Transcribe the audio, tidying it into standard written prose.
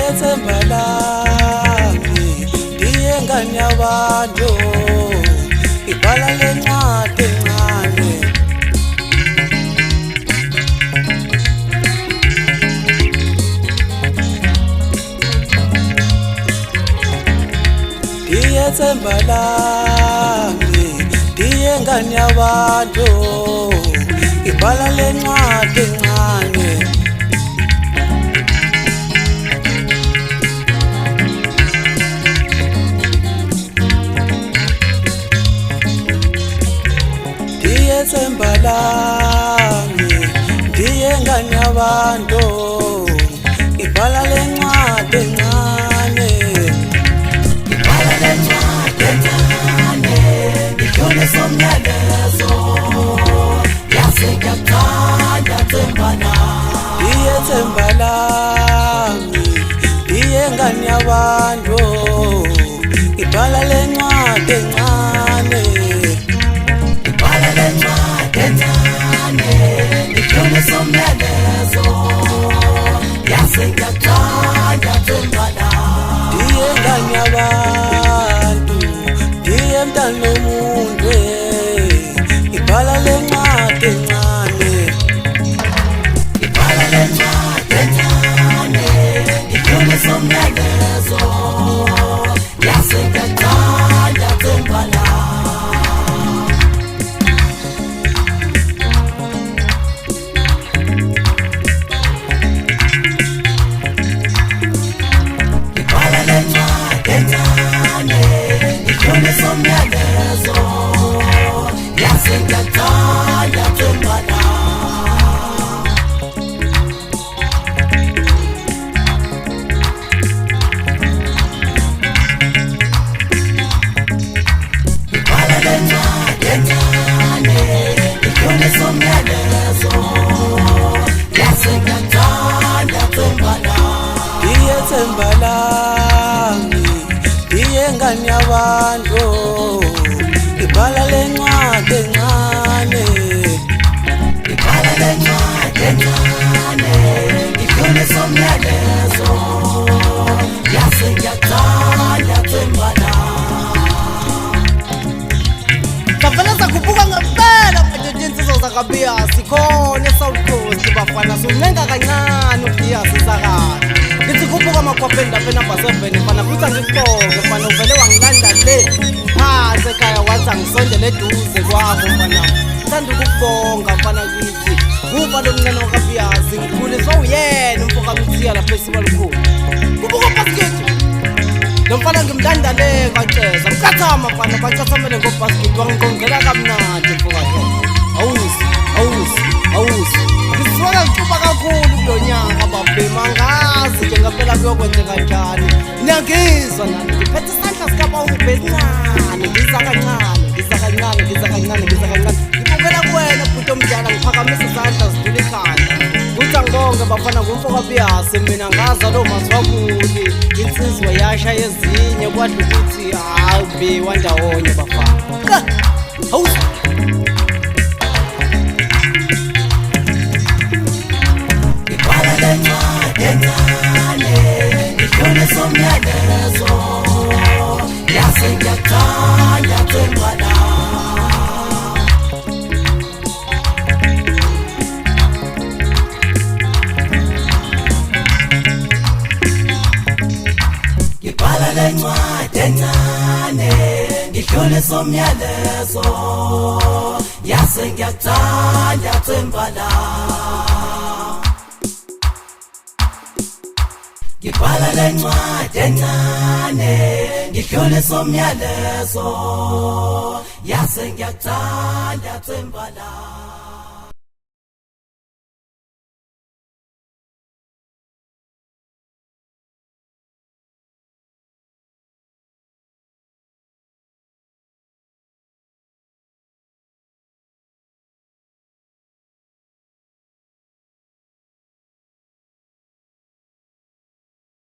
Diyethemba lami diyengane yabantu ibhala lencwadi encane Diyethemba lami diyengane yabantu ibhala lencwadi encane Diyethemba lami diyengane yabantu ibhala lencwadi encane ibhala lencwadi encane ikhona somyalezo yasekyathanda themba lami Diyethemba lami diyengane yabantu ibhala lencwadi encane ibhala lencwadi encane ikhona somyalezo yasekyathanda themba lami diyengane yabantu diyemntana womuntu ibhala lencwadi encane ibhala lencwadi encane ikhona somyalezo yasekyathanda themba lami somyalezo yasekyathanda themba ibhala lencwadi encane ikhona somyalezo yasekyathanda themba Diyethemba lami diyengane yabantu ibhala lencwadi encane ibhala lencwadi encane ikhona somyalezo yasekyathanda themba Bafana sakubuka ngempela manje insizwa zakabia sikhona eSouth Coast bafana sunenga kancane uDias isakala Ngithi kubuka amakhwapeni lapha number 7 mfana kuthi angikuqonge mfana uvele wangilanda le phansi ekhaya wathi angisondele eduze kwabo mfana ngithanda ukubonga mfana kithi kuba lo mncane wakaBias ngikhuliswa uyena umfoka mthiya lapha esibalukhulu kubuka basket lo mfana ngimlanda le kaCeza mkathama mfana bacathamele ngobasket wangiqongela kamnandi mfoka awusi Ngisona ngikuba kakhulu kulonyaka babhema ngazi nje ngempela kuyokwenzeka kanjani Niyangizwa nani ngiphethe isandla sikaba ubhekane ngiza kancane ngibukela kuwena bhuti omdala ngiphakamisa isandla sidlula ikhanda Kuthi angibonge bafana ngumfoka Bias mina ngaza lo maswabuli insizwa yasha yezinye kwadla ukuthi hayi wandawonye bafana awusi lencwadi encane ikhona somyalezo yasekyathanda themba ibhala lencwadi encane ikhona somyalezo yasekyathanda themba ibhala lencwadi encane ikhona somyalezo yasekyathanda themba